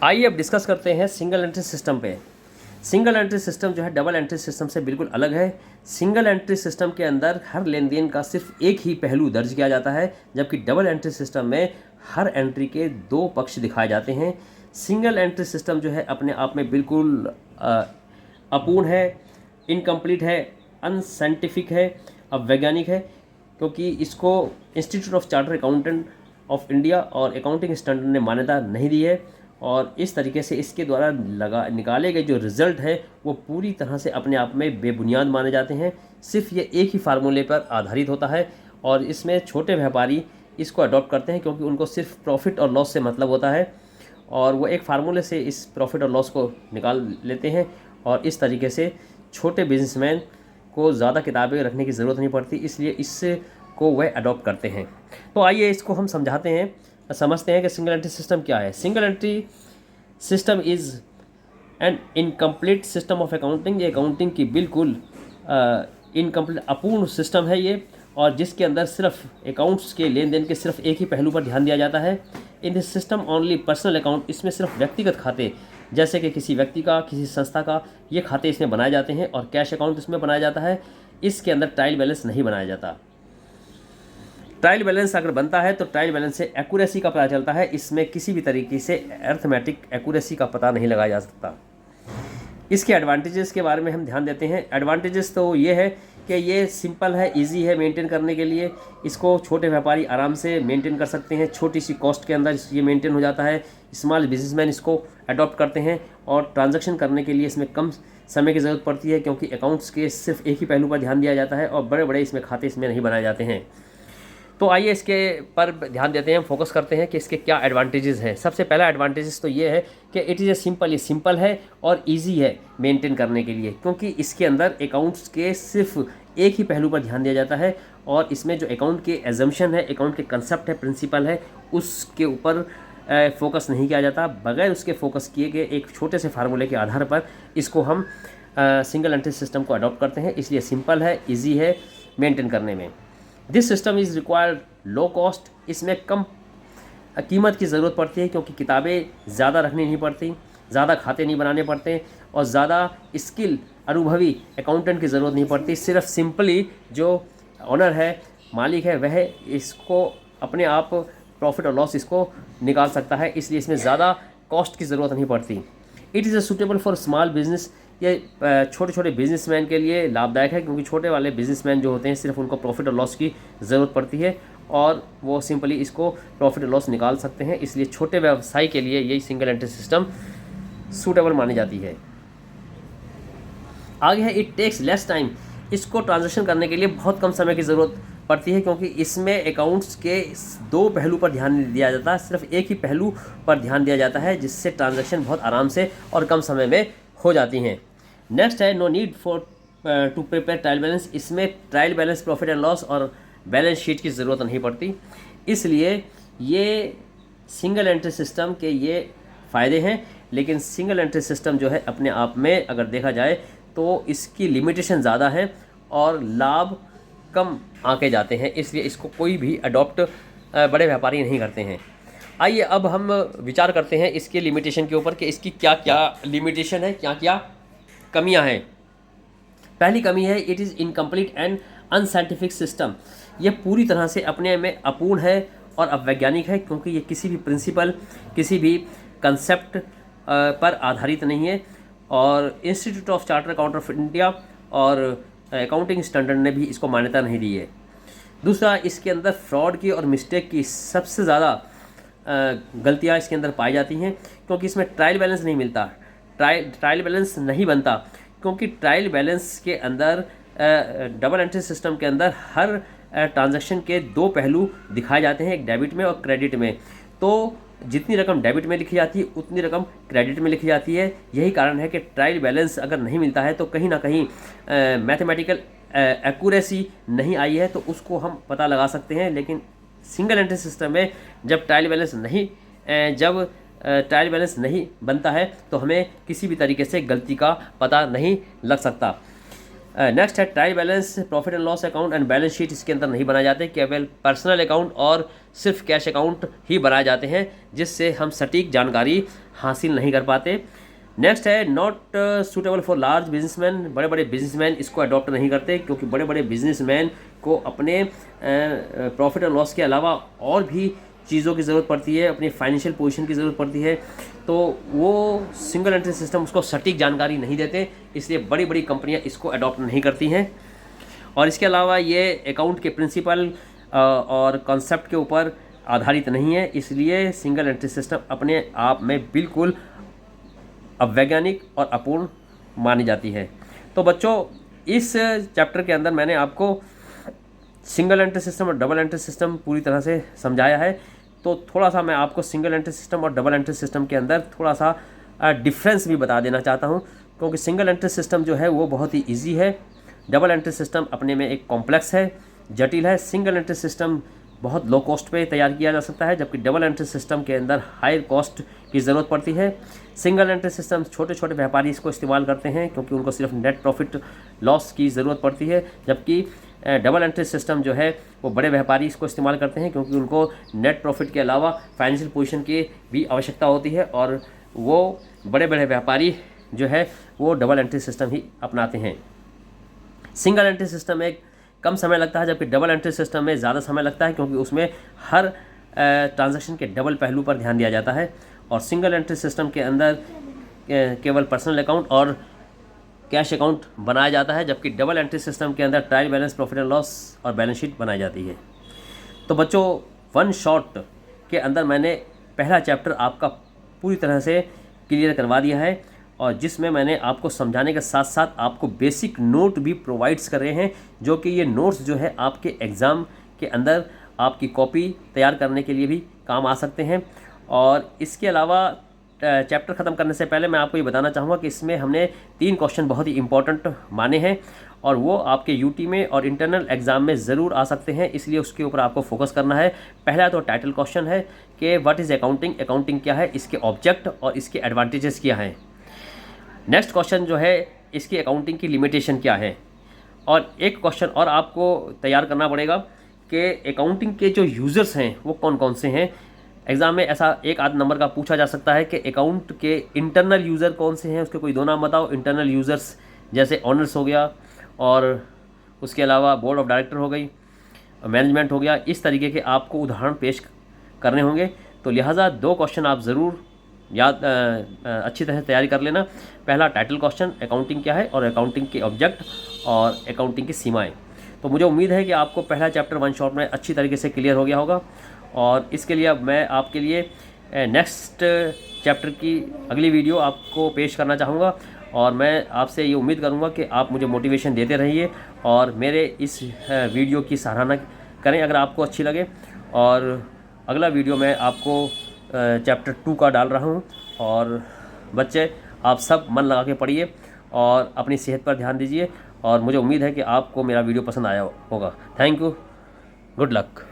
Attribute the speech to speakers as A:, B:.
A: आइए अब डिस्कस करते हैं सिंगल एंट्री सिस्टम पे। सिंगल एंट्री सिस्टम जो है डबल एंट्री सिस्टम से बिल्कुल अलग है। सिंगल एंट्री सिस्टम के अंदर हर लेन देन का सिर्फ एक ही पहलू दर्ज किया जाता है, जबकि डबल एंट्री सिस्टम में हर एंट्री के दो पक्ष दिखाए जाते हैं। सिंगल एंट्री सिस्टम जो है अपने आप में बिल्कुल अपूर्ण है, इनकम्प्लीट है, अनसाइंटिफिक है, अवैज्ञानिक है, क्योंकि इसको institute of chartered accountant of India और अकाउंटिंग स्टैंडर्ड ने मान्यता नहीं दी है। और इस तरीके से इसके द्वारा निकाले गए जो रिज़ल्ट है वो पूरी तरह से अपने आप में बेबुनियाद माने जाते हैं। सिर्फ ये एक ही फार्मूले पर आधारित होता है और इसमें छोटे व्यापारी इसको अडॉप्ट करते हैं, क्योंकि उनको सिर्फ प्रॉफिट और लॉस से मतलब होता है और वो एक फार्मूले से इस प्रॉफिट और लॉस को निकाल लेते हैं। और इस तरीके से छोटे बिजनेसमैन को ज़्यादा किताबें रखने की ज़रूरत नहीं पड़ती, इसलिए इससे को वह अडॉप्ट करते हैं। तो आइए इसको हम समझाते हैं, समझते हैं कि सिंगल एंट्री सिस्टम क्या है। Single entry system is an incomplete system of accounting. ये अकाउंटिंग की बिल्कुल इनकम्प्लीट अपूर्ण सिस्टम है ये, और जिसके अंदर सिर्फ अकाउंट्स के लेन देन के सिर्फ एक ही पहलू पर ध्यान दिया जाता है। In this system only personal account, इसमें सिर्फ व्यक्तिगत खाते जैसे कि किसी व्यक्ति का, किसी संस्था का, ये खाते इसमें बनाए जाते हैं और कैश अकाउंट इसमें बनाया जाता है। इसके अंदर ट्रायल बैलेंस नहीं बनाया जाता। ट्रायल बैलेंस अगर बनता है तो ट्रायल बैलेंस से एक्यूरेसी का पता चलता है, इसमें किसी भी तरीके से अर्थमेटिक एक्यूरेसी का पता नहीं लगाया जा सकता। इसके एडवांटेजेस के बारे में हम ध्यान देते हैं। एडवांटेजेस तो ये है कि ये सिंपल है, इजी है मेंटेन करने के लिए। इसको छोटे व्यापारी आराम से मेंटेन कर सकते हैं, छोटी सी कॉस्ट के अंदर ये मेंटेन हो जाता है। स्मॉल बिजनेसमैन इसको अडॉप्ट करते हैं और ट्रांजैक्शन करने के लिए इसमें कम समय की ज़रूरत पड़ती है, क्योंकि अकाउंट्स के सिर्फ एक ही पहलू पर ध्यान दिया जाता है और बड़े बड़े इसमें खाते इसमें नहीं बनाए जाते हैं। तो आइए इसके पर ध्यान देते हैं, फोकस करते हैं कि इसके क्या एडवांटेजेस हैं। सबसे पहला एडवांटेजेस तो ये है कि इट इज़ ए सिंपल, ये सिंपल है और इजी है मेंटेन करने के लिए, क्योंकि इसके अंदर अकाउंट्स के सिर्फ एक ही पहलू पर ध्यान दिया जाता है और इसमें जो अकाउंट के एजम्पशन है, अकाउंट के कंसेप्ट है, प्रिंसिपल है, उसके ऊपर फोकस नहीं किया जाता। बगैर उसके फोकस किए गए एक छोटे से फार्मूले के आधार पर इसको हम सिंगल एंट्री सिस्टम को अडॉप्ट करते हैं, इसलिए सिंपल है, ईजी है मेंटेन करने में। This system is required low cost, इसमें कम कीमत की ज़रूरत पड़ती है, क्योंकि किताबें ज़्यादा रखनी नहीं पड़ती, ज़्यादा खाते नहीं बनाने पड़ते और ज़्यादा स्किल अनुभवी अकाउंटेंट की ज़रूरत नहीं पड़ती। सिर्फ सिंपली जो ऑनर है, मालिक है, वह इसको अपने आप प्रॉफिट और लॉस इसको निकाल सकता है, इसलिए इसमें ज़्यादा कॉस्ट की ज़रूरत नहीं पड़ती। It is suitable for small business, ये छोटे छोटे बिजनेसमैन के लिए लाभदायक है, क्योंकि छोटे वाले बिजनेसमैन जो होते हैं सिर्फ उनको प्रॉफिट और लॉस की ज़रूरत पड़ती है और वो सिंपली इसको प्रॉफिट और लॉस निकाल सकते हैं, इसलिए छोटे व्यवसाय के लिए यही सिंगल एंट्री सिस्टम सूटेबल मानी जाती है। आगे है इट टेक्स लेस टाइम, इसको ट्रांजैक्शन करने के लिए बहुत कम समय की ज़रूरत पड़ती है, क्योंकि इसमें अकाउंट्स के दो पहलू पर ध्यान नहीं दिया जाता, सिर्फ एक ही पहलू पर ध्यान दिया जाता है, जिससे ट्रांजैक्शन बहुत आराम से और कम समय में हो जाती हैं। नेक्स्ट है no need for to prepare trial balance, इसमें trial balance, profit and loss और बैलेंस शीट की ज़रूरत नहीं पड़ती, इसलिए ये सिंगल एंट्री सिस्टम के ये फ़ायदे हैं। लेकिन सिंगल एंट्री सिस्टम जो है अपने आप में अगर देखा जाए तो इसकी लिमिटेशन ज़्यादा है और लाभ कम आंके जाते हैं, इसलिए इसको कोई भी अडॉप्ट बड़े व्यापारी नहीं करते हैं। आइए अब हम विचार करते हैं इसके लिमिटेशन के ऊपर कि इसकी क्या क्या लिमिटेशन है, क्या क्या कमियां हैं। पहली कमी है it is incomplete and unscientific system, ये पूरी तरह से अपने में अपूर्ण है और अवैज्ञानिक है, क्योंकि ये किसी भी प्रिंसिपल, किसी भी कंसेप्ट पर आधारित नहीं है और institute of chartered accountant of India और अकाउंटिंग स्टैंडर्ड ने भी इसको मान्यता नहीं दी है। दूसरा, इसके अंदर फ्रॉड की और मिस्टेक की सबसे ज़्यादा गलतियाँ इसके अंदर पाई जाती हैं, क्योंकि इसमें ट्रायल बैलेंस नहीं मिलता, ट्रायल बैलेंस नहीं बनता, क्योंकि ट्रायल बैलेंस के अंदर डबल एंट्री सिस्टम के अंदर हर ट्रांजैक्शन के दो पहलू दिखाए जाते हैं, एक डेबिट में और क्रेडिट में। तो जितनी रकम डेबिट में लिखी जाती है उतनी रकम क्रेडिट में लिखी जाती है। यही कारण है कि ट्रायल बैलेंस अगर नहीं मिलता है तो कहीं ना कहीं मैथमेटिकल एक्यूरेसी नहीं आई है, तो उसको हम पता लगा सकते हैं। लेकिन सिंगल एंट्री सिस्टम में जब ट्रायल बैलेंस नहीं बनता है तो हमें किसी भी तरीके से गलती का पता नहीं लग सकता। नेक्स्ट है trial balance, profit and loss account and balance sheet इसके अंदर नहीं बनाए जाते, केवल पर्सनल अकाउंट और सिर्फ कैश अकाउंट ही बनाए जाते हैं, जिससे हम सटीक जानकारी हासिल नहीं कर पाते। नेक्स्ट है not suitable for large businessman, बड़े बड़े बिजनेसमैन इसको अडॉप्ट नहीं करते, क्योंकि बड़े बड़े बिजनेसमैन को अपने प्रॉफिट एंड लॉस के अलावा और भी चीज़ों की ज़रूरत पड़ती है, अपनी फाइनेंशियल पोजीशन की ज़रूरत पड़ती है, तो वो सिंगल एंट्री सिस्टम उसको सटीक जानकारी नहीं देते, इसलिए बड़ी बड़ी कंपनियां इसको अडॉप्ट नहीं करती हैं। और इसके अलावा ये अकाउंट के प्रिंसिपल और कॉन्सेप्ट के ऊपर आधारित नहीं है, इसलिए सिंगल एंट्री सिस्टम अपने आप में बिल्कुल अवैज्ञानिक और अपूर्ण मानी जाती है। तो बच्चों, इस चैप्टर के अंदर मैंने आपको सिंगल एंट्री सिस्टम और डबल एंट्री सिस्टम पूरी तरह से समझाया है। तो थोड़ा सा मैं आपको सिंगल एंट्री सिस्टम और डबल एंट्री सिस्टम के अंदर थोड़ा सा डिफरेंस भी बता देना चाहता हूं, क्योंकि सिंगल एंट्री सिस्टम जो है वो बहुत ही इजी है, डबल एंट्री सिस्टम अपने में एक कॉम्प्लेक्स है, जटिल है। सिंगल एंट्री सिस्टम बहुत लो कॉस्ट पे तैयार किया जा सकता है, जबकि डबल एंट्री सिस्टम के अंदर हाई कॉस्ट की ज़रूरत पड़ती है। सिंगल एंट्री सिस्टम छोटे छोटे व्यापारी इसको इस्तेमाल करते हैं, क्योंकि उनको सिर्फ नेट प्रॉफिट लॉस की ज़रूरत पड़ती है, जबकि डबल एंट्री सिस्टम जो है वो बड़े व्यापारी इसको इस्तेमाल करते हैं, क्योंकि उनको नेट प्रॉफिट के अलावा फाइनेंशियल पोजीशन की भी आवश्यकता होती है, और वो बड़े बड़े व्यापारी जो है वो डबल एंट्री सिस्टम ही अपनाते हैं। सिंगल एंट्री सिस्टम में कम समय लगता है, जबकि डबल एंट्री सिस्टम में ज़्यादा समय लगता है, क्योंकि उसमें हर ट्रांजैक्शन के डबल पहलू पर ध्यान दिया जाता है। और सिंगल एंट्री सिस्टम के अंदर केवल पर्सनल अकाउंट और कैश अकाउंट बनाया जाता है, जबकि डबल एंट्री सिस्टम के अंदर trial balance, profit and loss और बैलेंस शीट बनाई जाती है। तो बच्चों, वन शॉट के अंदर मैंने पहला चैप्टर आपका पूरी तरह से क्लियर करवा दिया है, और जिसमें मैंने आपको समझाने के साथ साथ आपको बेसिक नोट भी प्रोवाइड्स कर रहे हैं, जो कि ये नोट्स जो है आपके एग्ज़ाम के अंदर आपकी कॉपी तैयार करने के लिए भी काम आ सकते हैं। और इसके अलावा चैप्टर ख़त्म करने से पहले मैं आपको ये बताना चाहूँगा कि इसमें हमने 3 क्वेश्चन बहुत ही इंपॉर्टेंट माने हैं, और वो आपके यूटी में और इंटरनल एग्ज़ाम में ज़रूर आ सकते हैं, इसलिए उसके ऊपर आपको फोकस करना है। पहला तो टाइटल क्वेश्चन है कि व्हाट इज़ अकाउंटिंग, अकाउंटिंग क्या है, इसके ऑब्जेक्ट और इसके एडवांटेजेस क्या हैं। नेक्स्ट क्वेश्चन जो है, इसकी अकाउंटिंग की लिमिटेशन क्या है। और एक क्वेश्चन और आपको तैयार करना पड़ेगा कि अकाउंटिंग के जो यूज़र्स हैं वो कौन कौन से हैं। एग्ज़ाम में ऐसा एक आध नंबर का पूछा जा सकता है कि अकाउंट के इंटरनल यूज़र कौन से हैं, उसके कोई 2 नाम बताओ। इंटरनल यूज़र्स जैसे ऑनर्स हो गया, और उसके अलावा बोर्ड ऑफ डायरेक्टर हो गई, मैनेजमेंट हो गया, इस तरीके के आपको उदाहरण पेश करने होंगे। तो लिहाजा 2 क्वेश्चन आप ज़रूर याद अच्छी तरह तैयारी कर लेना। पहला टाइटल क्वेश्चन, अकाउंटिंग क्या है, और अकाउंटिंग के ऑब्जेक्ट और अकाउंटिंग की सीमाएं। तो मुझे उम्मीद है कि आपको पहला चैप्टर वन शॉट में अच्छी तरीके से क्लियर हो गया होगा, और इसके लिए अब मैं आपके लिए नेक्स्ट चैप्टर की अगली वीडियो आपको पेश करना चाहूँगा, और मैं आपसे ये उम्मीद करूँगा कि आप मुझे मोटिवेशन देते रहिए और मेरे इस वीडियो की सराहना करें अगर आपको अच्छी लगे। और अगला वीडियो मैं आपको चैप्टर 2 का डाल रहा हूँ। और बच्चे, आप सब मन लगा के पढ़िए और अपनी सेहत पर ध्यान दीजिए, और मुझे उम्मीद है कि आपको मेरा वीडियो पसंद आया होगा। Thank you, good luck.